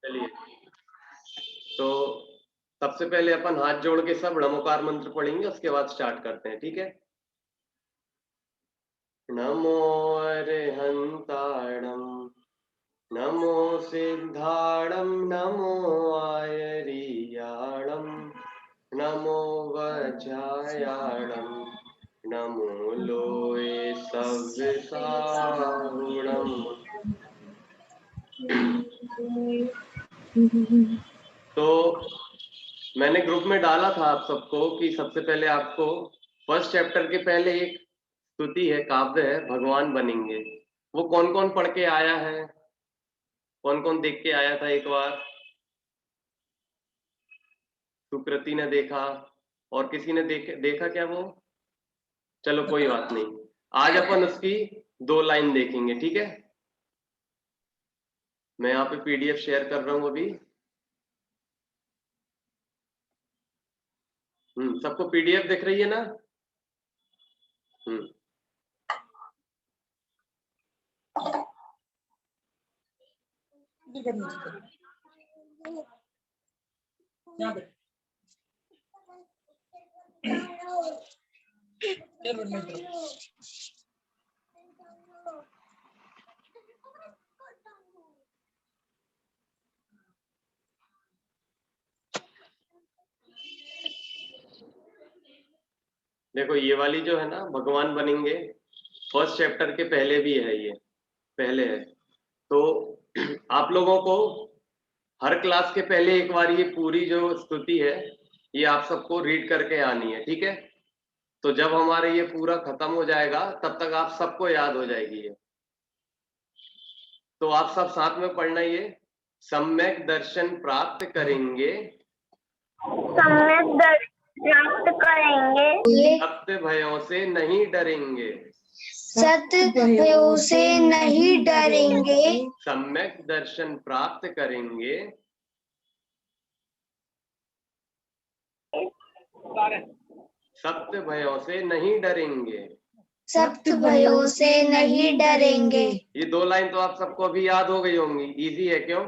चलिए, तो सबसे पहले अपन हाथ जोड़ के सब णमोकार मंत्र पढ़ेंगे, उसके बाद स्टार्ट करते हैं, ठीक है। नमो अरहंताणं, नमो सिद्धाणं, नमो आयरियाणं, नमो वज्रायाणं, नमो लोए सव्यसाहुणम्। तो मैंने ग्रुप में डाला था आप सबको कि सबसे पहले आपको फर्स्ट चैप्टर के पहले एक स्तुति है, काव्य है, भगवान बनेंगे। वो कौन कौन पढ़ के आया है, कौन कौन देख के आया था एक बार? सुकृति ने देखा, और किसी ने देखा क्या वो? चलो कोई बात नहीं, आज अपन उसकी 2 लाइन देखेंगे, ठीक है। मैं यहाँ पे PDF शेयर कर रहा हूँ अभी। सबको PDF दिख रही है ना? देखो ये वाली जो है ना, भगवान बनेंगे, फर्स्ट चैप्टर के पहले भी है, ये पहले है। तो आप लोगों को हर क्लास के पहले एक बार ये पूरी जो स्तुति है ये आप सबको रीड करके आनी है, ठीक है। तो जब हमारे ये पूरा खत्म हो जाएगा तब तक आप सबको याद हो जाएगी ये। तो आप सब साथ में पढ़ना, ये सम्यक दर्शन प्राप्त करेंगे, सम्यक दर्शन प्राप्त करेंगे, सत्य भयों से नहीं डरेंगे, सत्य भयों से नहीं डरेंगे, सम्यक दर्शन प्राप्त करेंगे, सत्य भयों से नहीं डरेंगे, सत्य भयों से नहीं डरेंगे। ये 2 लाइन तो आप सबको अभी याद हो गई होंगी, इजी है क्यों?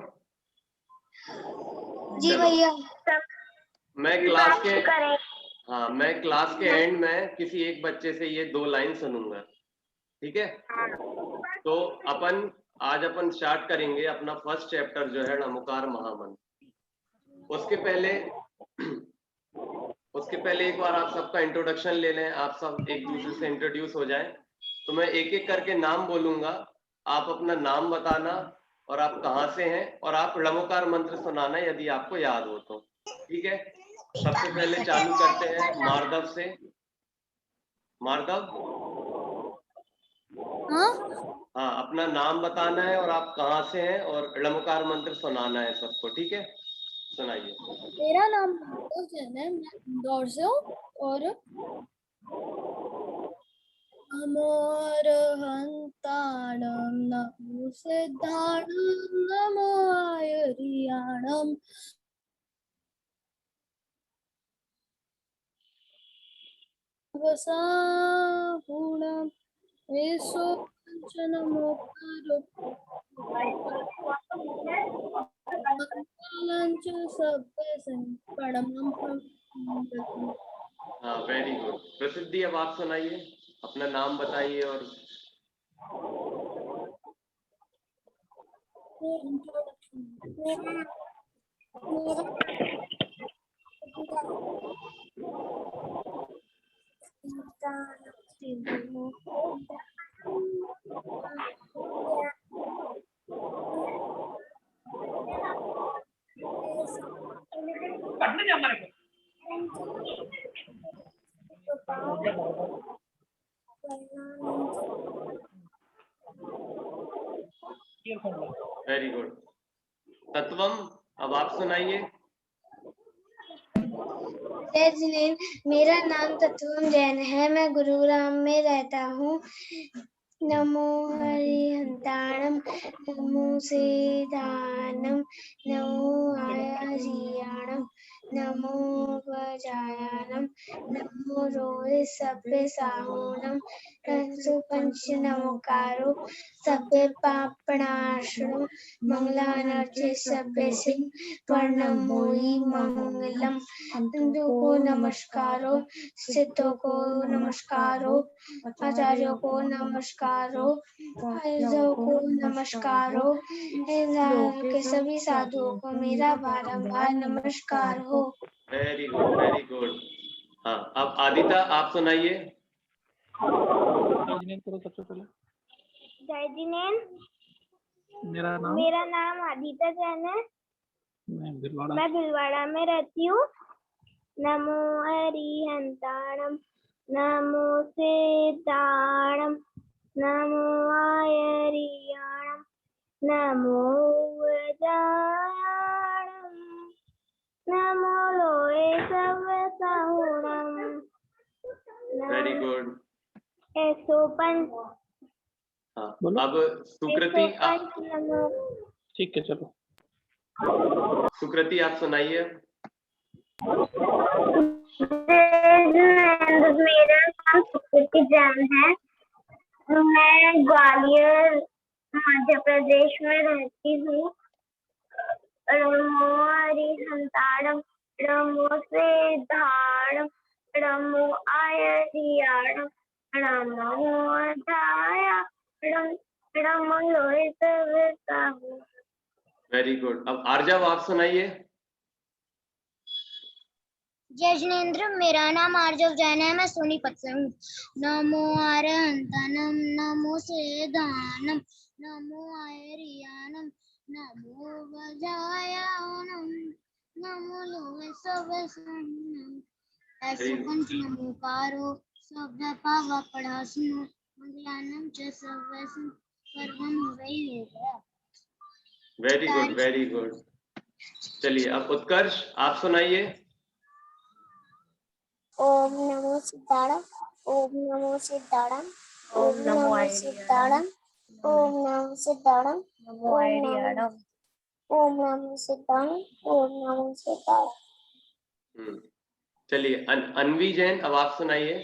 जी भैया। मैं क्लास के एंड में किसी एक बच्चे से ये 2 लाइन सुनूंगा, ठीक है। तो आज अपन स्टार्ट करेंगे अपना फर्स्ट चैप्टर जो है णमोकार महामंत्र। उसके पहले एक बार आप सबका इंट्रोडक्शन ले लें, आप सब एक दूसरे से इंट्रोड्यूस हो जाएं। तो मैं एक एक करके नाम बोलूंगा, आप अपना नाम बताना और आप कहाँ से हैं, और आप णमोकार मंत्र सुनाना यदि आपको याद हो तो, ठीक है। सबसे पहले चालू करते हैं मार्दव से। मार्दव, हाँ, अपना नाम बताना है और आप कहाँ से हैं, और णमोकार मंत्र सुनाना है सबको, ठीक है। सुनाइए। मेरा नाम जैन है, मैं इंदौर से हूँ। और नमो अरहंताणं, नमो सिद्धाणं, नमो आयरियाणं, वसाहुणं, येषु हाँ, वेरी गुड। प्रसिद्धि, अब आप सुनाइए, अपना नाम बताइए और वेरी गुड। तत्वम, अब आप सुनाइए। मेरा नाम तत्वम जैन है, मैं गुरुग्राम में रहता हूँ। नमो अरहंताणं, नमो सिद्धाणं, नमो आयरियाणं, नमो वज्रायणं नमो रोहि सभ्य साहूणं पंच नमोकारो सभ्य पापनाशनो मंगलानर्थे सभ्य सिंह प्रणमोहि मंगलम हिंदू को नमस्कारो सिद्धों को नमस्कारो आचार्यों को नमस्कारो आयुधों को नमस्कारो के सभी साधुओं को मेरा बारंबार नमस्कार हो। Very good very good. हाँ, अब आदिता आप सुनाइए। जय जिनेन। मेरा नाम आदिता जैन है। मैं भिलवाड़ा में रहती हूँ। नमो हरिहंताणम नमो सिद्धाणम नमो आयरियाणम नमो वज्रायणम नमो लोहे सवसाहुणम। Very good. हाँ, अब सुकृति ठीक है, चलो सुकृति आप सुनाइए। मेरा नाम सुकृति जैन है। मैं ग्वालियर मध्य प्रदेश में रहती हूँ। नमो हरिहंताणम नमो सिद्धाणम नमो आयरियाणम नमो वज्रायणम नमो लोहे सवसाहुणम। Very good. अब आर्जव आप सुनाइए। जय जिनेंद्र। मेरा नाम आर्जव जैन है। मैं सोनीपत से हूँ। नमो अरहंतानम नमो सिद्धानम नमो आयरियानम नमो वज्रायणम नमो लोहे सवसाहुणम। ऐसे पंच नमोकारो सभ्य पावपनाशनो मंगलानम च सर्वसं सर्वं वै होगा। Very good very good. चलिए अब उत्कर्ष आप सुनाइए। ओम नमो सिद्धाणम ओम नमो सिद्धाणम ओम नमो सिद्धाणम ओम नमो सिद्धाणम नमो आयरियाणम ओम नमो सिद्धाणम ओम नमो सिद्धाणम। चलिए अनवी जैन अब आप सुनाइए।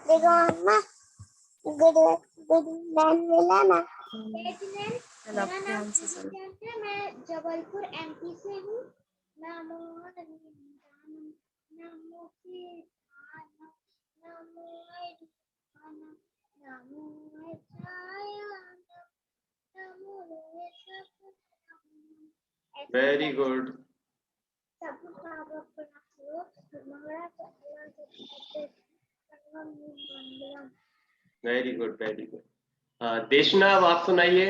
देखो अम्मा गुड गुड मैन मिला ना। मैं जबलपुर एमपी से हूँ। नमो हरिहंताणम नमो सिद्धाणम नमो आयरियाणम नमो वज्रायणम नमो लोहे सवसाहुणम। Very good. Very good very good. देशना अब आप सुनाइए।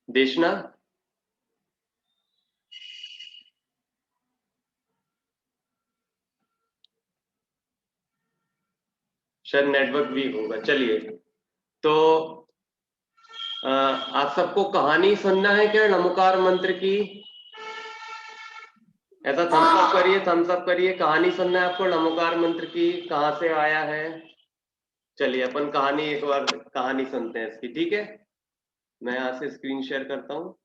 देशना शायद नेटवर्क वीक होगा। चलिए तो आप सबको कहानी सुनना है क्या नमोकार मंत्र की? ऐसा थम्स अप करिए, थम्स अप करिए। कहानी सुनना है आपको नमोकार मंत्र की, कहाँ से आया है? चलिए अपन कहानी एक बार कहानी सुनते हैं इसकी, ठीक है? मैं यहाँ से स्क्रीन शेयर करता हूँ।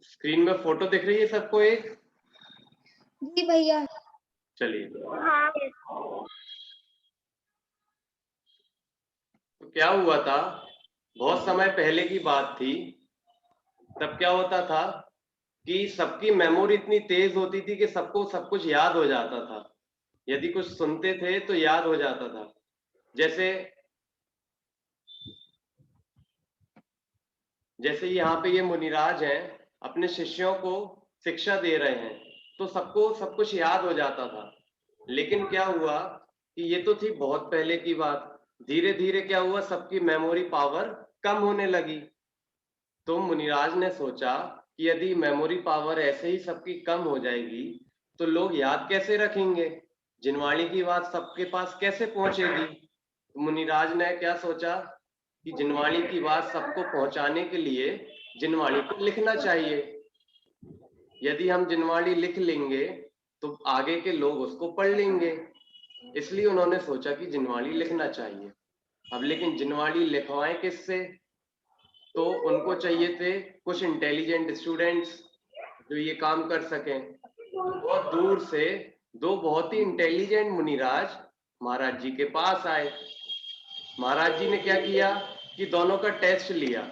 स्क्रीन में फोटो दिख रही है सबको एक? जी भैया। चलिए तो क्या हुआ था, बहुत समय पहले की बात थी। तब क्या होता था कि सबकी मेमोरी इतनी तेज होती थी कि सबको सब कुछ याद हो जाता था। यदि कुछ सुनते थे तो याद हो जाता था। जैसे यहाँ पे ये मुनिराज हैं, अपने शिष्यों को शिक्षा दे रहे हैं, तो सबको सब कुछ याद हो जाता था। लेकिन क्या हुआ कि ये तो थी बहुत पहले की बात। धीरे धीरे क्या हुआ, सबकी मेमोरी पावर कम होने लगी। तो मुनिराज ने सोचा कि यदि मेमोरी पावर ऐसे ही सबकी कम हो जाएगी तो लोग याद कैसे रखेंगे, जिनवाणी की बात सबके पास कैसे पहुंचेगी। तो मुनिराज ने क्या सोचा कि जिनवाणी की बात सबको पहुंचाने के लिए जिनवाणी को लिखना चाहिए। यदि हम जिनवाणी लिख लेंगे तो आगे के लोग उसको पढ़ लेंगे, इसलिए उन्होंने सोचा कि जिनवाणी लिखना चाहिए। अब लेकिन जिनवाणी लिखवाएं किससे? तो उनको चाहिए थे कुछ इंटेलिजेंट स्टूडेंट्स जो ये काम कर सकें। बहुत दूर से दो बहुत ही इंटेलिजेंट मुनिराज महाराज जी के पास आए। महाराज जी ने क्या किया कि दोनों का टेस्ट लिया,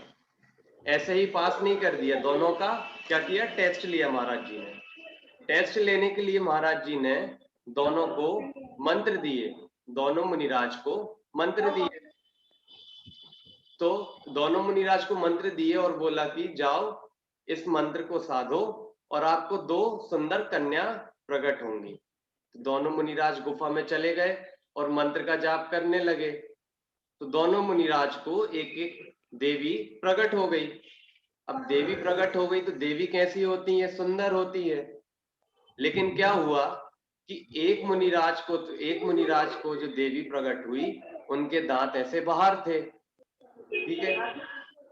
ऐसे ही पास नहीं कर दिया, दोनों का क्या किया, टेस्ट लिया महाराज जी ने। टेस्ट लेने के लिए महाराज जी ने दोनों को मंत्र दिए, दोनों मुनिराज को मंत्र दिए। तो दोनों मुनिराज को मंत्र दिए और बोला कि जाओ इस मंत्र को साधो और आपको 2 सुंदर कन्या प्रकट होंगी। तो दोनों मुनिराज गुफा में चले गए और मंत्र का जाप करने लगे। तो दोनों मुनिराज को एक एक देवी प्रकट हो गई। अब देवी प्रकट हो गई तो देवी कैसी होती है? सुंदर होती है। लेकिन क्या हुआ कि एक मुनिराज को जो देवी प्रकट हुई उनके दांत ऐसे बाहर थे, ठीक है।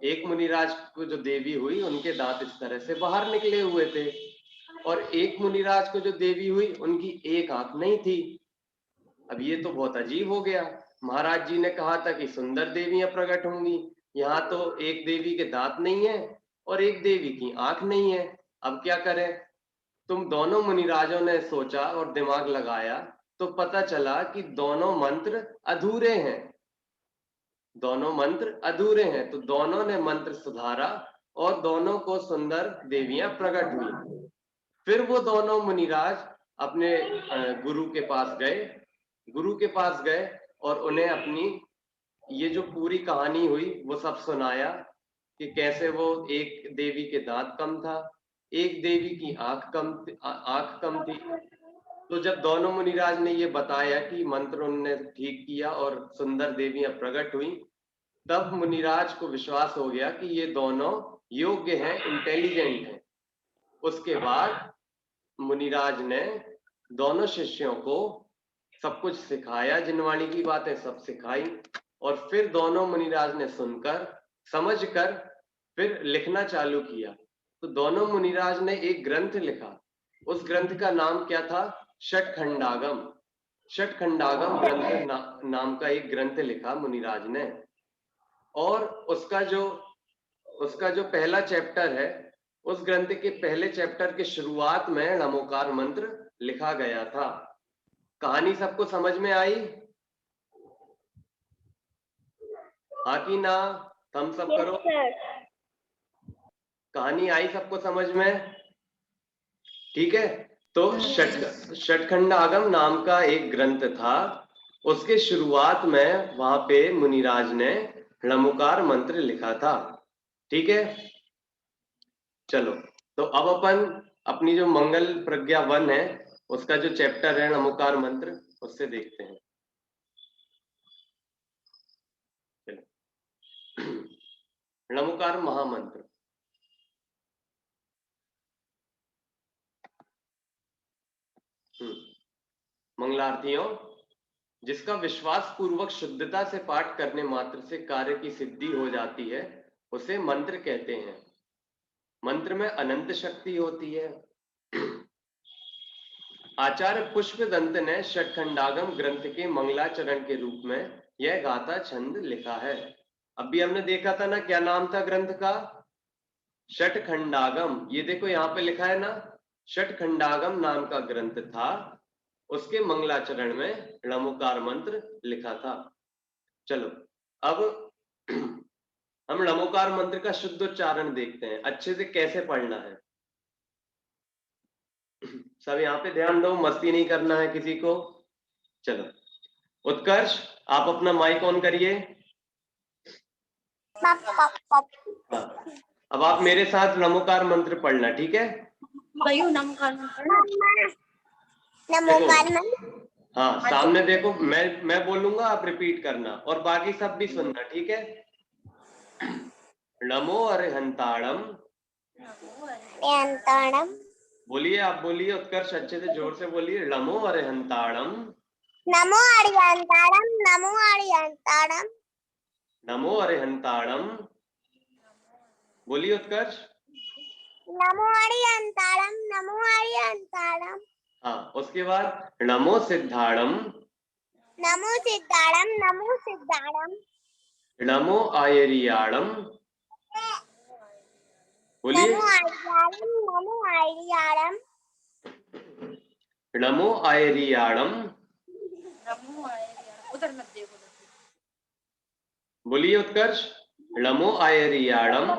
एक मुनिराज को जो देवी हुई उनके दांत इस तरह से बाहर निकले हुए थे, और एक मुनिराज को जो देवी हुई उनकी एक आंख नहीं थी। अब ये तो बहुत अजीब हो गया। महाराज जी ने कहा था कि सुंदर देवियां प्रकट होंगी, यहाँ तो एक देवी के दांत नहीं है और एक देवी की आंख नहीं है। अब क्या करें? तुम दोनों मुनिराजों ने सोचा और दिमाग लगाया तो पता चला कि दोनों मंत्र अधूरे हैं, दोनों मंत्र अधूरे हैं। तो दोनों ने मंत्र सुधारा और दोनों को सुंदर देवियां प्रकट हुई। फिर वो दोनों मुनिराज अपने गुरु के पास गए और उन्हें अपनी ये जो पूरी कहानी हुई वो सब सुनाया कि कैसे वो एक देवी के दांत कम था, एक देवी की आंख कम थी। तो जब दोनों मुनिराज ने ये बताया कि मंत्र उन्होंने ठीक किया और सुंदर देवियां प्रकट हुई, तब मुनिराज को विश्वास हो गया कि ये दोनों योग्य हैं, इंटेलिजेंट हैं। उसके बाद मुनिराज ने दोनों शिष्यों को सब कुछ सिखाया, जिनवाणी की बातें सब सिखाई, और फिर दोनों मुनिराज ने सुनकर समझकर फिर लिखना चालू किया। तो दोनों मुनिराज ने एक ग्रंथ लिखा। उस ग्रंथ का नाम क्या था? षटखंडागम। षटखंडागम ग्रंथ नाम का एक ग्रंथ लिखा मुनिराज ने, और उसका जो पहला चैप्टर है, उस ग्रंथ के पहले चैप्टर के शुरुआत में णमोकार मंत्र लिखा गया था। कहानी सबको समझ में आई? हाँ कि ना? हम सब करो। कहानी आई सबको समझ में? ठीक है। तो षटखंडागम नाम का एक ग्रंथ था, उसके शुरुआत में वहां पे मुनिराज ने णमोकार मंत्र लिखा था। ठीक है, चलो तो अब अपन अपनी जो मंगल प्रज्ञा 1 है उसका जो चैप्टर है णमोकार मंत्र, उससे देखते हैं। णमोकार महामंत्र। मंगलार्थियों, जिसका विश्वास पूर्वक शुद्धता से पाठ करने मात्र से कार्य की सिद्धि हो जाती है उसे मंत्र कहते हैं। मंत्र में अनंत शक्ति होती है। आचार्य पुष्पदंत ने षटखंडागम ग्रंथ के मंगलाचरण के रूप में यह गाथा छंद लिखा है। अभी हमने देखा था ना, क्या नाम था ग्रंथ का? षटखंडागम। ये देखो यहाँ पे लिखा है ना, षटखंडागम नाम का ग्रंथ था, उसके मंगलाचरण में णमोकार मंत्र लिखा था। चलो अब हम णमोकार मंत्र का शुद्ध उच्चारण देखते हैं, अच्छे से कैसे पढ़ना है। सब यहाँ पे ध्यान दो, मस्ती नहीं करना है किसी को। चलो उत्कर्ष, आप अपना माइक ऑन करिए। अब आप मेरे साथ णमोकार मंत्र पढ़ना, ठीक है? हाँ, सामने देखो, मैं बोलूंगा, आप रिपीट करना और बाकी सब भी सुनना, ठीक है? नमो अरिहंताणम। बोलिए, आप बोलिए उत्कर्ष, अच्छे से जोर से बोलिए। नमो अरिहंताणम। नमो अरिहंताणम। नमो अरिहंताणम। नमो अरिहंताणम। बोलिए उत्कर्ष। नमो हरियंतारम, नमो हरियंतारम, हाँ, उसके बाद नमो सिद्धाणम, नमो सिद्धारम, नमो सिद्धारम, नमो आयरियाणम, बोलिए नमो आर्यारम, नमो आर्यारम, नमो आयरियाणम, उधर मत देखो। बोलिए उत्कर्ष। नमो आयरियाणम।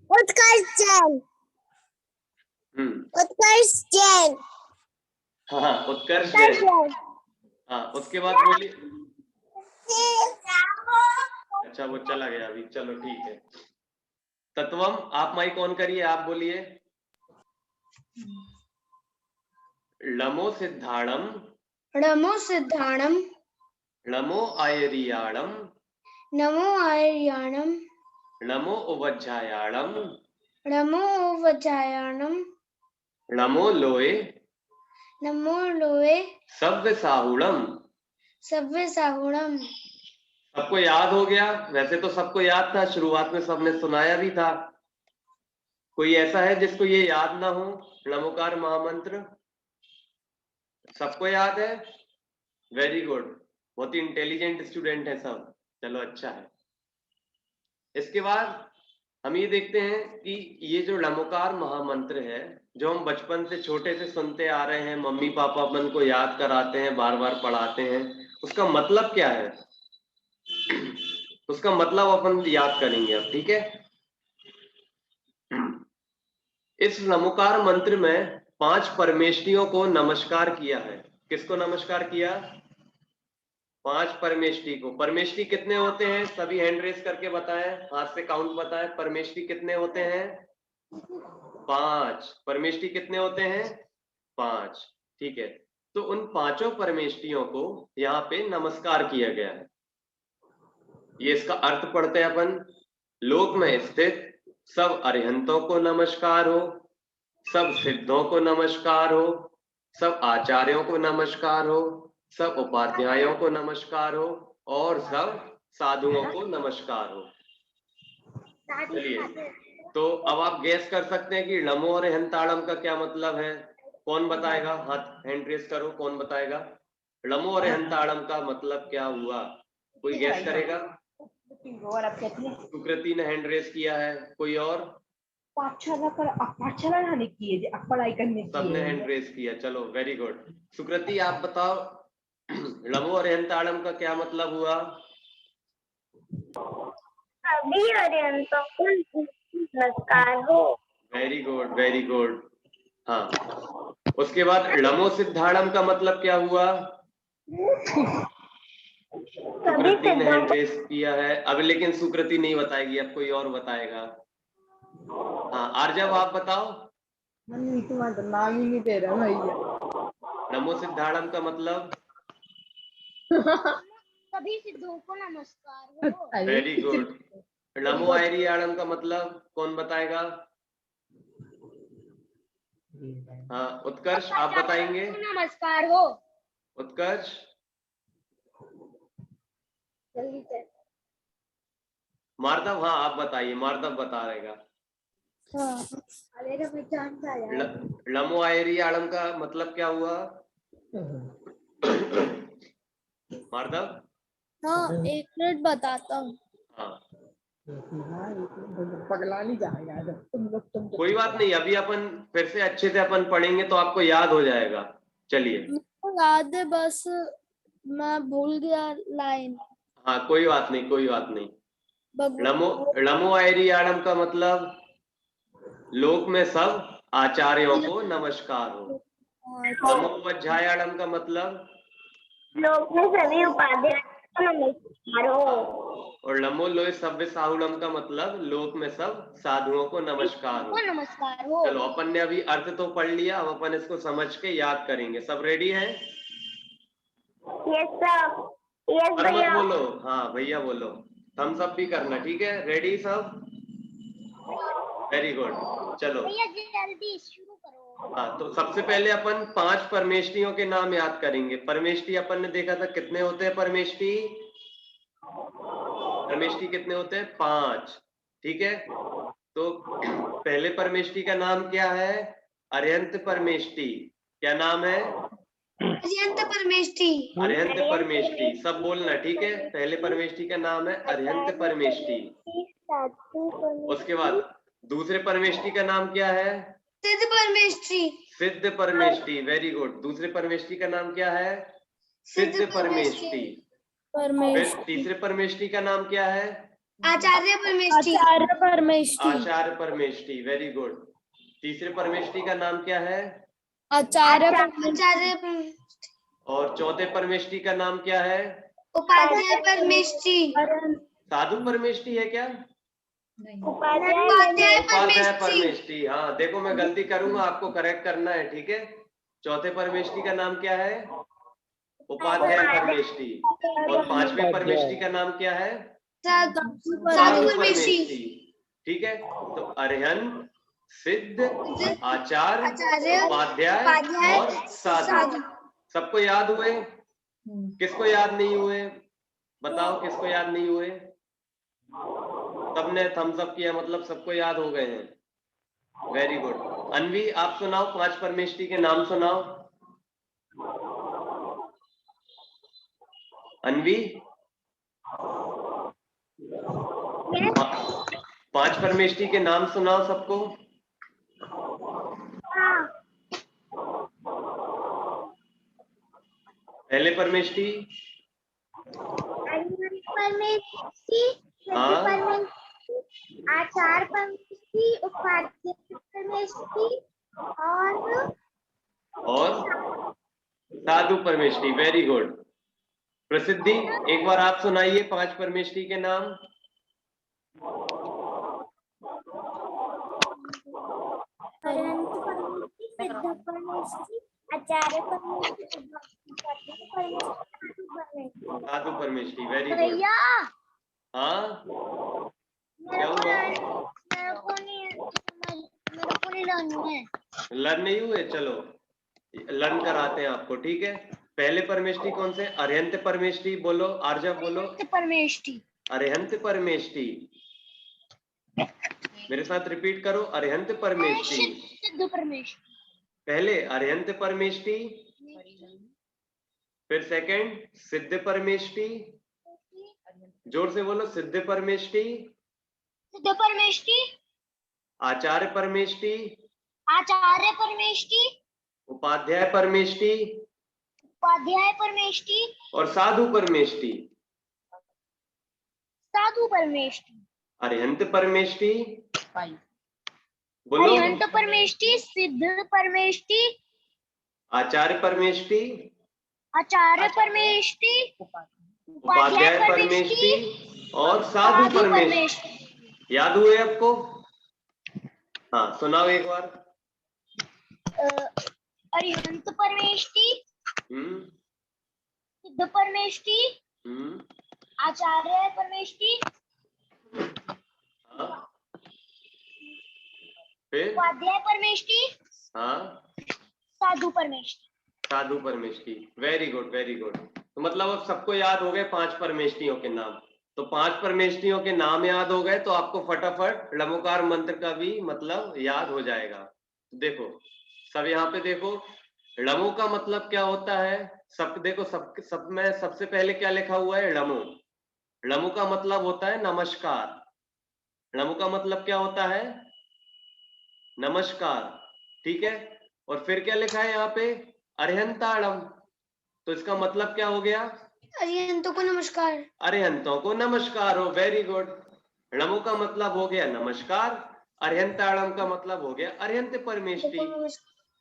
उत्कर्ष जैन, उत्कर्ष जैन, हाँ, उत्कर्ष उत्कर्ष जैन। जैन। हाँ, उसके बाद बोलिए। अच्छा, वो चला गया अभी, चलो ठीक है। तत्वम, आप माइक ऑन करिए, आप बोलिए। नमो सिद्धाणम, नमो सिद्धाणम, नमो आयरियाणम, नमो आर्याणम, नमो उवज्जायाणम, नमो वज्रायाणम, नमो लोए नमो लोए सव्य साहुणम। सव्य साहुणम। सबको याद हो गया? वैसे तो सबको याद था, शुरुआत में सबने सुनाया भी था। कोई ऐसा है जिसको ये याद ना हो नमोकार महामंत्र? सबको याद है? वेरी गुड, बहुत ही इंटेलिजेंट स्टूडेंट है सब। चलो अच्छा है। इसके बाद हम ये देखते हैं कि ये जो नमोकार महामंत्र है, जो हम बचपन से छोटे से सुनते आ रहे हैं, मम्मी पापा अपन को याद कराते हैं, बार बार पढ़ाते हैं, उसका मतलब क्या है? उसका मतलब अपन याद करेंगे अब, ठीक है? इस नमोकार मंत्र में 5 परमेष्टियों को नमस्कार किया है। किसको नमस्कार किया? 5 परमेष्टि को। परमेष्टि कितने होते हैं? सभी हैंड रेस करके बताएं, हाथ से काउंट बताएं। परमेष्टि कितने होते हैं? 5। परमेष्टि कितने होते हैं? 5। ठीक है, तो उन 5 परमेष्टियों को यहाँ पे नमस्कार किया गया है। ये इसका अर्थ पढ़ते हैं अपन। लोक में स्थित सब अरिहंतों को नमस्कार हो, सब सिद्धों को नमस्कार हो, सब आचार्यों को नमस्कार हो, सब उपाध्यायों को नमस्कार हो, और सब साधुओं को नमस्कार हो। चलिए, तो अब आप गैस कर सकते हैं कि नमो अरिहंताणम का क्या मतलब है? कौन बताएगा? हाथ हैंड रेस करो, कौन बताएगा नमो अरिहंताणम का मतलब क्या हुआ? कोई गैस करेगा? सुकृति ने हैंड रेस किया है, कोई और? पढ़ाई करने की सबने हैंड रेस किया, चलो वेरी गुड। सुकृति आप बताओ, नमो अरिहंताणम का क्या मतलब हुआ? सभी अरिहंतों को नमस्कार हो। Very good, very good. हाँ, उसके बाद नमो सिद्धाणम का मतलब क्या हुआ? सुकृति ने हैंड रेस किया है अब, लेकिन सुकृति नहीं बताएगी, अब कोई और बताएगा। हाँ, आर्जव आप बताओ। तुम्हारा नाम ही नहीं दे रहा भैया। नमो सिद्धाणम का मतलब? सभी सिद्धों को नमस्कार हो। Very good. नमो आयरियाणम का मतलब कौन बताएगा? हाँ, उत्कर्ष आप बताएंगे? नमस्कार हो। उत्कर्ष? जल्दी से। मार्दव, हाँ आप बताइए, मार्दव बता रहेगा। नमो आयरियाणम का मतलब क्या हुआ? मार्दव? हाँ, 1 मिनट बताता हूँ। हाँ, पगला नहीं जाएगा तुम कोई बात नहीं, अभी अपन फिर से अच्छे से अपन पढ़ेंगे तो आपको याद हो जाएगा। चलिए। मुझको याद है, बस मैं भूल गया लाइन। हाँ, कोई बात नहीं, कोई बात नहीं। नमो आयरियाणम का मतलब लोक में सब आचार्यों को नमस्कार हो। नमो वज्जायाणम का मतलब लोक में सभी उपाध्याय को नमस्कार हो। और नमो लोए सव्य साहुणम का मतलब लोक में सब साधुओं को नमस्कार हो। नमस्कार हो। चलो, अपन ने अभी अर्थ तो पढ़ लिया, अब अपन इसको समझ के याद करेंगे। सब रेडी है? यस सर, यस पर मत भैया। बोलो, हाँ भैया बोलो, हम सब भी करना, ठीक है? रेडी सब? वेरी गुड, चलो। भैया जल्दी शुरू करो। हाँ, तो सबसे पहले अपन 5 परमेष्टियों के नाम याद करेंगे। परमेष्टि अपन ने देखा था कितने होते हैं? परमेष्टि कितने होते हैं? 5। ठीक है। तो पहले परमेष्टि का नाम क्या है? अर्यंत परमेष्टि। क्या नाम है? अर्यंत परमेष्टि। अर्यंत परमेष्टि, सब बोलना, ठीक है। पहले परमेष्टि का नाम है अर्यंत परमेष्टि। उसके बाद दूसरे परमेष्टि का नाम क्या है? सिद्ध परमेष्टि। सिद्ध परमेष्टि, वेरी गुड। दूसरे परमेष्टि का नाम क्या है? सिद्ध परमेष्टि। फिर तीसरे परमेष्टि का नाम क्या है? आचार्य परमेष्टि। आचार्य परमेष्टि। आचार्य परमेष्टि, वेरी गुड। तीसरे परमेष्टि का नाम क्या है? आचार्य आचार्य परमेष्टि। और चौथे परमेष्टि का नाम क्या है? उपाध्याय परमेष्टि। साधु परमेष्टि है क्या? उपाध्याय उपाध्याय परमेष्टि। परमेष्टि। हाँ देखो, मैं गलती करूंगा, आपको करेक्ट करना है, ठीक है। चौथे परमेष्टि का नाम क्या है? उपाध्याय परमेष्टि। और पांचवें परमेष्टि का नाम क्या है? साधु परमेष्टि, ठीक है। तो अर्यंत, सिद्ध, आचार्य, उपाध्याय और साधु। सबको याद हुए? किसको याद नहीं हुए? बताओ, किसको याद नहीं हुए? सबने थम्स अप किया, मतलब सबको याद हो गए हैं। Very good. अनवी, आप सुनाओ, 5 परमेष्टि के नाम सुनाओ। अनवी, 5 परमेष्टि के नाम सुनाओ सबको। पहले परमेष्टि, परमेष्टि, हाँ, आचार्य परमेष्टि, उपाध्याय परमेष्टि और साधु परमेष्टि, वेरी गुड। प्रसिद्धि, एक बार आप सुनाइए 5 परमेष्टि के नाम। सिद्ध परमेष्टि, आचार्य परमेष्टि, साधु परमेष्टि, वेरी गुड। भैया हाँ, क्या हुआ? मेरे को नहीं लर्न है। लर्न नहीं हुए? चलो लर्न कराते हैं आपको, ठीक है। पहले परमेष्टि कौन से? अर्यंत परमेष्टि। बोलो आर्जा, बोलो। परमेष्टि। अर्यंत परमेष्टि, मेरे साथ रिपीट करो। अर्यंत परमेष्टि। सिद्ध परमेष्टि। पहले अर्यंत परमेष्टि, फिर सेकंड सिद्ध परमेष्टि। जोर से बोलो, सिद्ध परमेष्टि, सिद्ध परमेष्टि, आचार्य परमेष्टि, आचार्य परमेष्टि, उपाध्याय परमेष्टि उपाध्याय परमेष्टि और साधु परमेष्टि। साधु परमेष्टि। अर्यंत परमेष्टि, बोलो। अर्यंत परमेष्टि, सिद्ध परमेष्टि, आचार्य परमेष्टि, आचार्य परमेष्टि, उपाध्याय परमेष्टि और साधु परमेष्टि। याद हुए आपको? हाँ, सुनाओ एक बार। अर्यंत परमेष्टि, सिद्ध परमेष्टि, आचार्य परमेष्टि, हाँ, फिर उपाध्याय परमेष्टि, हाँ, साधु परमेष्टि। साधु परमेष्टि, वेरी गुड, वेरी गुड। तो मतलब अब सबको याद हो गए 5 परमेष्टियों के नाम। तो 5 परमेष्टियों के नाम याद हो गए तो आपको फटाफट लमोकार मंत्र का भी मतलब याद हो जाएगा। देखो सब यहाँ पे देखो, लमो का मतलब क्या होता है? सब देखो, सब में सबसे पहले क्या लिखा हुआ है? लमो। लमो का मतलब होता है नमस्कार। लमो का मतलब क्या होता है? नमस्कार, ठीक है। और फिर क्या लिखा है यहाँ पे? अर्यंताड़म। तो इसका मतलब क्या हो गया? अर्यंतों को नमस्कार। अर्यंतों को नमस्कार हो, वेरी गुड। लमो का मतलब हो गया नमस्कार, अर्यंताड़म का मतलब हो गया अर्यंत परमेष्टि।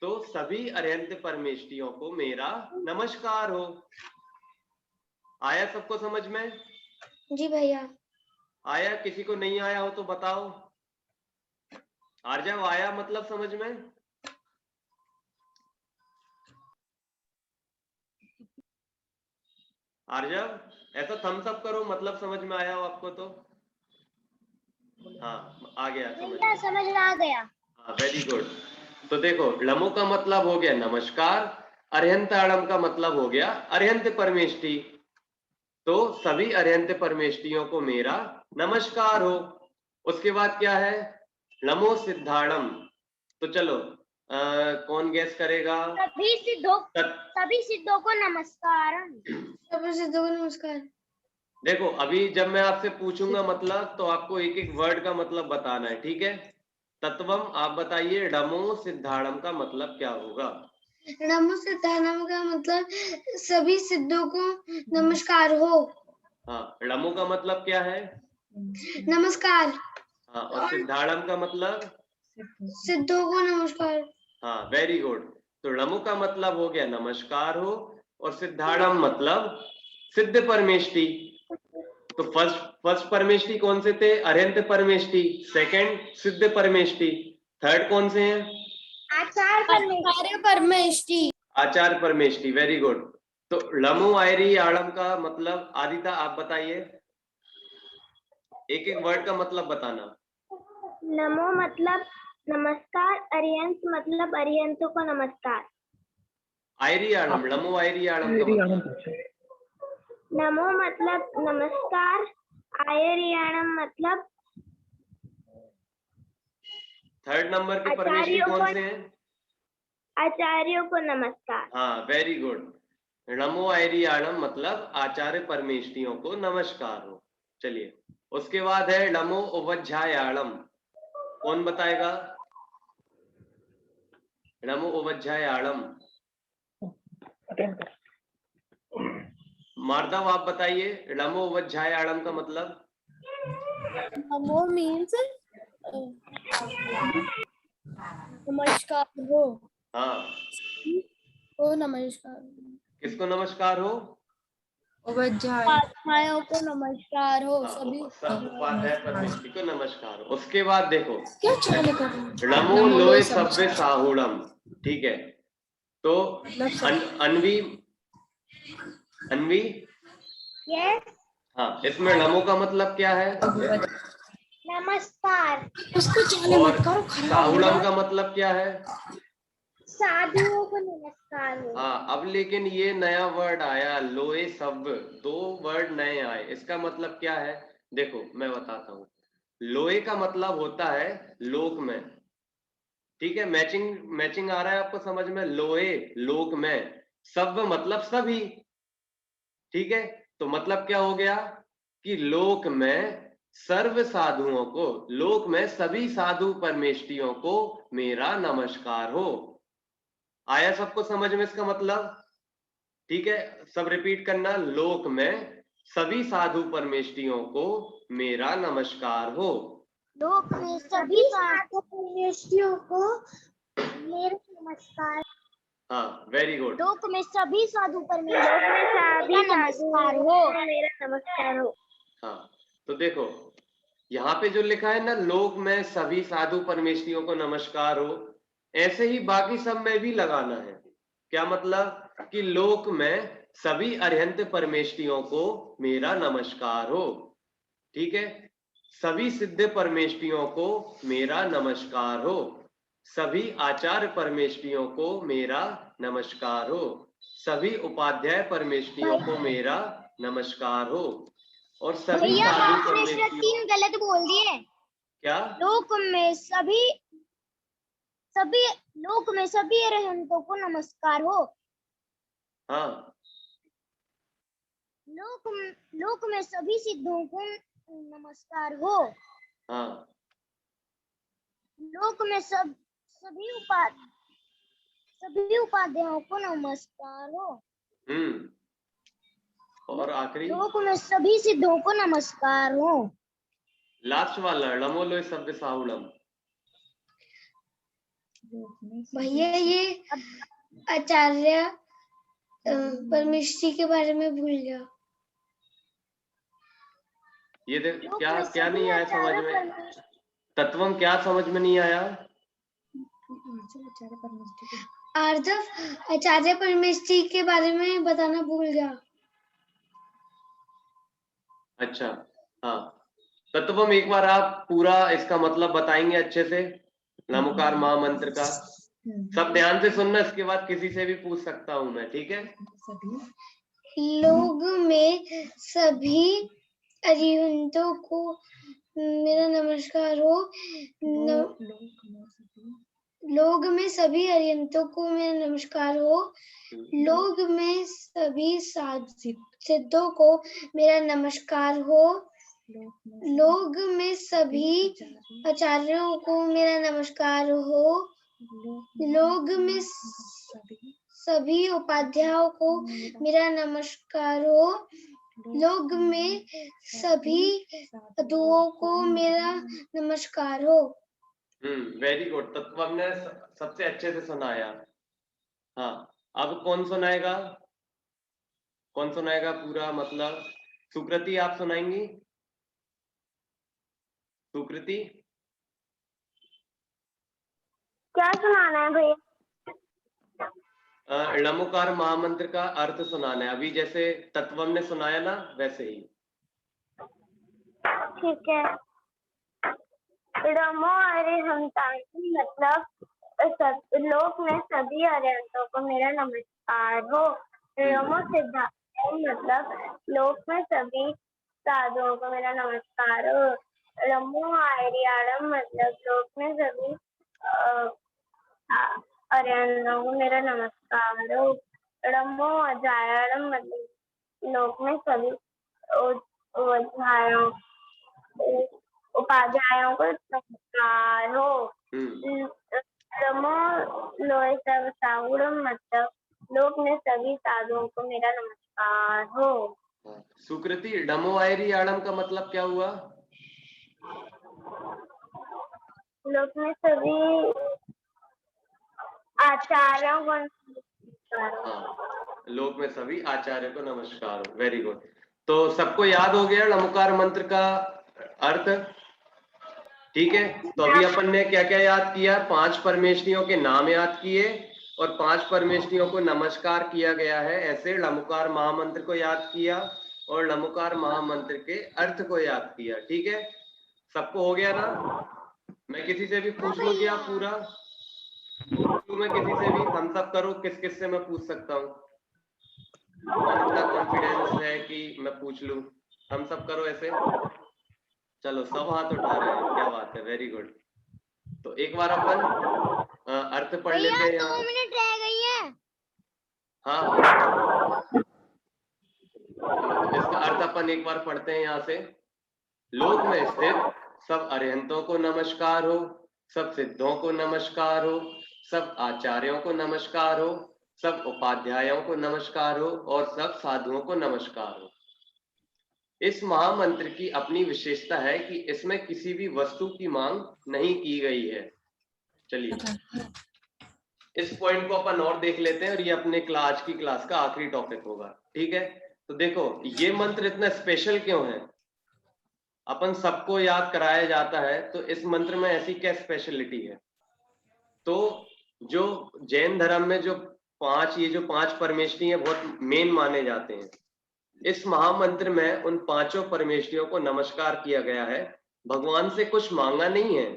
तो सभी अर्यंत परमेष्टियों को मेरा नमस्कार हो। आया सबको समझ में? जी भैया। आया? किसी को नहीं आया हो तो बताओ। आर्या, आया मतलब समझ में? आर्या, ऐसा थम्स अप करो, मतलब समझ में आया हो आपको तो। हाँ, आ गया समझ आ गया। हाँ, वेरी गुड। तो देखो, लमो का मतलब हो गया नमस्कार, अर्यंताड़म का मतलब हो गया अर्यंत परमेष्टि। तो सभी अर्यंत परमेष्टियों को मेरा नमस्कार हो। उसके बाद क्या है? नमो सिद्धाणम। तो चलो कौन गैस करेगा? सभी सिद्धों को नमस्कार। सभी सिद्धों को नमस्कार। देखो अभी जब मैं आपसे पूछूंगा मतलब तो आपको एक एक वर्ड का मतलब बताना है, ठीक है? तत्वम आप बताइए नमो सिद्धाणम का मतलब क्या होगा? नमो सिद्धाणम का मतलब सभी सिद्धों को नमस्कार हो। हाँ, नमो का मतलब क्या है? नमस्कार। हाँ, और सिद्धाणम का मतलब? सिद्धों को नमस्कार। हाँ, वेरी गुड। तो नमो का मतलब हो गया नमस्कार हो, और सिद्धाणम मतलब सिद्ध परमेष्टि। तो फर्स्ट परमेष्टि कौन से थे? अरहंत परमेष्टि। सेकंड सिद्ध परमेष्टि। थर्ड कौन से हैं? आचार्य परमेष्टि। आचार परमेष्टि। Very good. तो लमो आयरी आड़म का मतलब आदिता आप बताइए, एक एक वर्ड का मतलब बताना। नमो मतलब नमस्कार, अरिहंत मतलब अरिहंतों को नमस्कार। आयरी आड़म, लमो आयरी आड़म का मेरी मतलब? आनंद पूछे। नमो मतलब नमस्कार, आयरियाणम मतलब थर्ड नंबर के परमेष्टि कौन से हैं? आचार्यों को नमस्कार। हाँ, वेरी गुड। नमो आयरी आड़म मतलब आचार्य परमेष्टियों को नमस्कार हो। चलिए, उसके बाद है नमो उवज्झायाणम। कौन बताएगा? नमो उवज्झायाणम। अटेंड कर। मार्दव आप बताइए नमो उवज्झायाणम का मतलब? नमो मीन्स नमस्कार हो। हाँ, ओ नमस्कार। किसको नमस्कार हो? उपाध्यायों को नमस्कार हो। हाँ, सभी सब उपाध्याय परमेष्टि को नमस्कार हो। उसके बाद देखो नमो लोय सव्य साहुणम, ठीक है? तो अनवी अनवी यस, हाँ, इसमें नमो का मतलब क्या है? नमस्कार। और साहुणम का मतलब क्या है? साधुओं को नमस्कार हो। हाँ, अब लेकिन ये नया वर्ड आया लोए सव्य, दो वर्ड नए आए। इसका मतलब क्या है? देखो मैं बताता हूँ। लोए का मतलब होता है लोक में, ठीक है? मैचिंग आ रहा है आपको समझ में? लोए लोक में, सव्य मतलब सभी, ठीक है? तो मतलब क्या हो गया कि लोक में सर्व साधुओं को, लोक में सभी साधु परमेष्टियों को मेरा नमस्कार हो। आया सबको समझ में इसका मतलब? ठीक है, सब रिपीट करना। लोक में सभी साधु परमेष्टियों को मेरा नमस्कार हो। लोक में सभी साधु परमेष्टियों को मेरा नमस्कार। हाँ, वेरी गुड। लोक में सभी साधु परमेष्टियों को नमस्कार हो। मेरा नमस्कार हो। हाँ, तो देखो यहाँ पे जो लिखा है ना, लोक में सभी साधु परमेष्टियों को नमस्कार हो, ऐसे ही बाकी सब में भी लगाना है। क्या मतलब? कि लोक में सभी अरहंत परमेष्टियों को मेरा नमस्कार हो, ठीक है? सभी सिद्ध परमेष्टियों को मेरा नमस्कार हो, सभी आचार्य परमेष्टियों को मेरा नमस्कार हो, सभी उपाध्याय परमेष्टियों को मेरा नमस्कार हो, और सभी भैया साधु आपने इसमें परमेष्टियों। 3 गलत बोल दिए। क्या? लोक में सभी लोक में सभी अरहंतों को नमस्कार हो। हाँ, लोक में सभी सिद्धों को नमस्कार हो। हाँ, लोक में सभी उपाध्यायों को नमस्कार हो। और आखिरी लोक में सभी सिद्धों को नमस्कार हो। लास्ट वाला नमो लोय सव्य साहुणम। भैया ये आचार्य परमेष्टि के बारे में भूल गया। ये लोक क्या में क्या सभी नहीं आया समझ आचार्य में? परमेष्टि। तत्वम क्या समझ में नहीं आया? आर्धव आचार्य परमेष्टि के बारे में बताना भूल गया। अच्छा, हाँ, तत्वम एक बार आप पूरा इसका मतलब बताएंगे अच्छे से, नमोकार महामंत्र का? सब ध्यान से सुनना, इसके बाद किसी से भी पूछ सकता हूं मैं, ठीक है? लोग में सभी अरिहंतों को मेरा नमस्कार नमस्कार हो। लोग में सभी अरिहंतों को मेरा नमस्कार हो। लोग में सभी सिद्धों को मेरा नमस्कार हो। लोग में सभी आचार्यों को मेरा नमस्कार हो। लोग में सभी उपाध्यायों को मेरा नमस्कार हो। लोग में सभी साधुओं को मेरा नमस्कार हो। Very good. तत्व ने सबसे अच्छे से सुनाया। हाँ, अब कौन सुनाएगा? कौन सुनाएगा पूरा? मतलब सुकृति आप सुनाएंगी? सुकृति, क्या सुनाना है भैया? लमुकार महामंत्र का अर्थ सुनाना है। अभी जैसे तत्वम ने सुनाया ना, वैसे ही। ठीक है। रमो अरिहंतानि मतलब लोक में सभी अरिहंतों को मेरा नमस्कार हो। रमो सिद्धांत मतलब लोक में सभी साधुओं को मेरा नमस्कार हो। रमो आर्याणम मतलब लोक में सभी अरिहंतों को मेरा नमस्कार हो। रमो अजायाणम मतलब लोक में सभी उपाध्यायों को नमस्कार हो। रमो लोय सब साहुरम मतलब लोक में सभी साधुओं को मेरा नमस्कार हो। सुकृति, डमो आयरियाणम का मतलब क्या हुआ? लोक में सभी आचार्यों को नमस्कार हो। हाँ, लोक में सभी आचार्य को नमस्कार हो। Very good. तो सबको याद हो गया लमुकार मंत्र का अर्थ? ठीक है। तो अभी अपन ने क्या क्या याद किया? 5 परमेष्ठियों के नाम याद किए और 5 परमेष्ठियों को नमस्कार किया गया है। ऐसे लमुकार महामंत्र को याद किया और लमुकार महामंत्र के अर्थ को याद किया। ठीक है, सबको हो गया ना? मैं किसी से भी पूछ लूं क्या पूरा? मैं किसी से भी थम्स अप करो, किस किस से मैं पूछ सकता हूँ? कौन इतना कॉन्फिडेंस है कि मैं पूछ लूं? थम्स अप करो ऐसे। चलो, सब हाथ उठा रहे हैं, क्या बात है, वेरी गुड। तो एक बार अपन अर्थ पढ़ लेते हैं। 2 मिनट रह गई है। हाँ, तो इसका अर्थ अपन एक बार पढ़ते हैं यहाँ से। लोक में स्थित सब अरिहंतों को नमस्कार हो। सब सिद्धों को नमस्कार हो। सब आचार्यों को नमस्कार हो। सब उपाध्यायों को नमस्कार हो और सब साधुओं को नमस्कार हो। इस महामंत्र की अपनी विशेषता है कि इसमें किसी भी वस्तु की मांग नहीं की गई है। चलिए, इस पॉइंट को अपन और देख लेते हैं और ये अपने आज की क्लास का आखिरी टॉपिक होगा। ठीक है, तो देखो ये मंत्र इतना स्पेशल क्यों है? अपन सबको याद कराया जाता है, तो इस मंत्र में ऐसी क्या स्पेशलिटी है? तो जो जैन धर्म में जो 5 परमेष्ठी है बहुत मेन माने जाते हैं। इस महामंत्र में उन 5 परमेष्ठियों को नमस्कार किया गया है। भगवान से कुछ मांगा नहीं है।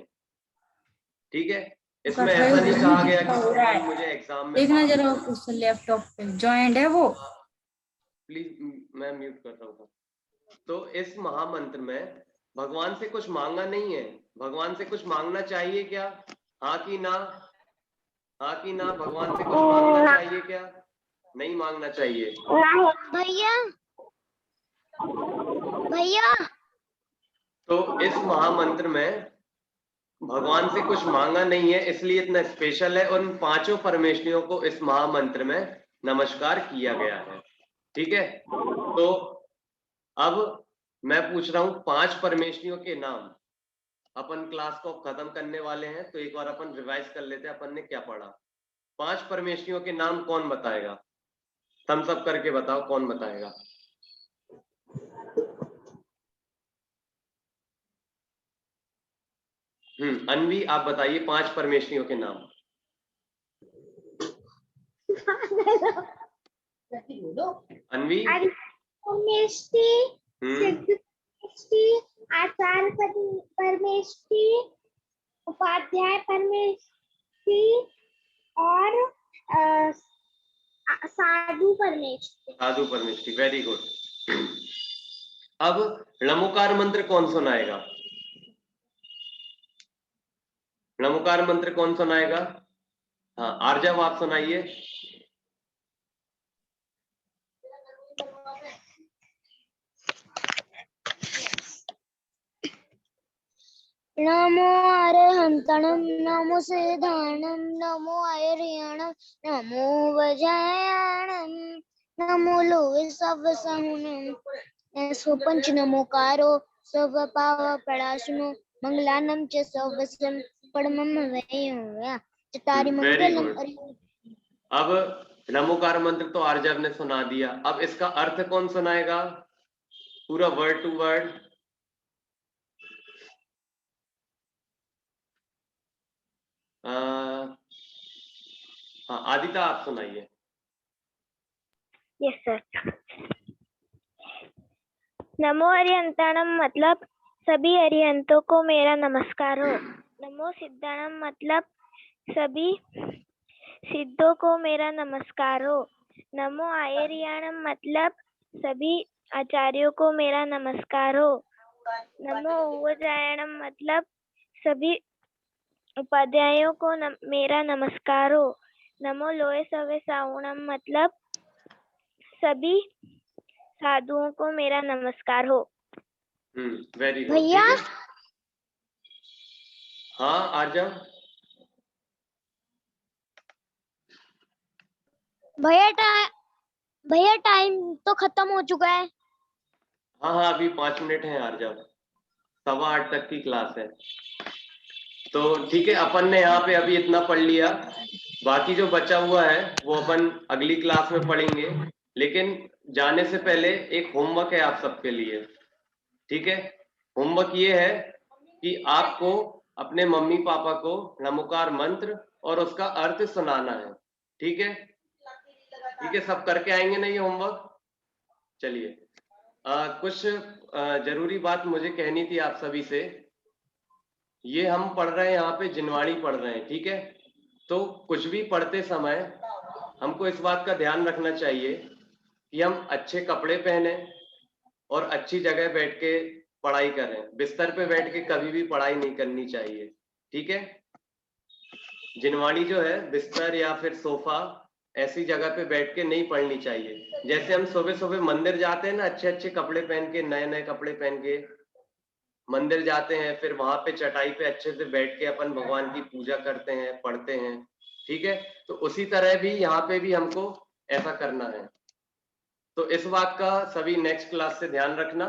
ठीक है, इसमें ऐसा नहीं कहा गया कि मुझे एग्जाम में देखना जरा उस लैपटॉप पे जॉइंट है वो। प्लीज, मैं म्यूट कर रहा हूँ। तो इस महामंत्र में भगवान से कुछ मांगा नहीं है। भगवान से कुछ मांगना चाहिए क्या? हाँ कि ना? हाँ कि ना? भगवान से कुछ मांगना चाहिए क्या? नहीं मांगना चाहिए। भैया भैया तो इस महामंत्र में भगवान से कुछ मांगा नहीं है, इसलिए इतना स्पेशल है। उन 5 परमेष्ठियों को इस महामंत्र में नमस्कार किया गया है। ठीक है, तो अब मैं पूछ रहा हूं 5 परमेष्ठियों के नाम। अपन क्लास को खत्म करने वाले हैं, तो एक बार अपन रिवाइज कर लेते हैं अपन ने क्या पढ़ा। 5 परमेष्ठियों के नाम कौन बताएगा? थम्स अप करके बताओ, कौन बताएगा? अनवी, आप बताइए 5 परमेष्ठियों के नाम। अनवी, परमेष्ठी, सिद्ध परमेष्ठी, आचार्य परमेष्ठी, उपाध्याय परमेष्ठी और साधु परमेष्ठी। साधु परमेष्ठी, वेरी गुड। अब लमुकार मंत्र कौन सुनाएगा? नमोकार मंत्र कौन सुनाएगा? हाँ आर्जव आप सुनाइए। नमो अरहंतणं नमो सिद्धाणं नमो आयर्यणं नमो वज्रायणं नमो लोहे सवसहुनं स्वपंच नमोकारो सर्वपावपणाशनो मंगलानं च सर्वस्वं परमं वैया चतारि वेरी मंगलम। गुड। अब नमोकार मंत्र तो आर्जव ने सुना दिया, अब इसका अर्थ कौन सुनाएगा पूरा वर्ड टू वर्ड? हाँ आदिता आप सुनाइए। Yes sir. नमो अरिहंताणम मतलब सभी अरिहंतों को मेरा नमस्कार हो। नमो सिद्धाणम मतलब सभी सिद्धों को मेरा नमस्कार हो। नमो आयर्याणम मतलब सभी आचार्यों को मेरा नमस्कार हो। नमो उपाध्यायणम मतलब सभी उपाध्यायों को मेरा नमस्कार हो। नमो लोहे सवे साउणम मतलब सभी साधुओं को मेरा नमस्कार हो। Very good. भैया हाँ आर्जव। भैया टाइम तो खत्म हो चुका है। हाँ अभी 5 मिनट है आर्जव, 7:15 तक की क्लास है। तो ठीक है, अपन ने यहाँ पे अभी इतना पढ़ लिया, बाकी जो बचा हुआ है वो अपन अगली क्लास में पढ़ेंगे। लेकिन जाने से पहले एक होमवर्क है आप सबके लिए, ठीक है? होमवर्क ये है कि आपको अपने मम्मी पापा को नमोकार मंत्र और उसका अर्थ सुनाना है, ठीक है? ठीक है, सब करके आएंगे ना ये होमवर्क? चलिए कुछ जरूरी बात मुझे कहनी थी आप सभी से। ये हम पढ़ रहे हैं, यहाँ पे जिनवाणी पढ़ रहे हैं, ठीक है? तो कुछ भी पढ़ते समय हमको इस बात का ध्यान रखना चाहिए कि हम अच्छे कपड़े पहने और अच्छी जगह बैठ के पढ़ाई करें। बिस्तर पे बैठ के कभी भी पढ़ाई नहीं करनी चाहिए, ठीक है? जिनवाणी जो है बिस्तर या फिर सोफा ऐसी जगह पे बैठ के नहीं पढ़नी चाहिए। जैसे हम सुबह सुबह मंदिर जाते हैं ना, अच्छे अच्छे कपड़े पहन के, नए नए कपड़े पहन के मंदिर जाते हैं, फिर वहां पे चटाई पे अच्छे से बैठ के अपन भगवान की पूजा करते हैं, पढ़ते हैं, ठीक है? तो उसी तरह भी यहाँ पे भी हमको ऐसा करना है। तो इस बात का सभी नेक्स्ट क्लास से ध्यान रखना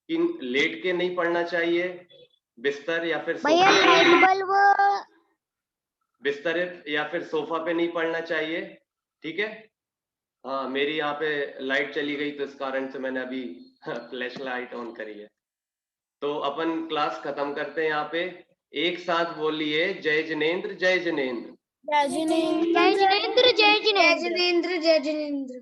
कि लेट के नहीं पढ़ना चाहिए, बिस्तर या फिर बिस्तर या फिर सोफा पे नहीं पढ़ना चाहिए, ठीक है? हाँ मेरी यहाँ पे लाइट चली गई तो इस कारण से मैंने अभी फ्लैश लाइट ऑन करी है। तो अपन क्लास खत्म करते हैं यहाँ पे। एक साथ बोलिए जय जिनेंद्र जय जिनेंद्र। जय जिनेंद्र जय जिनेंद्र जय जिनेंद्र।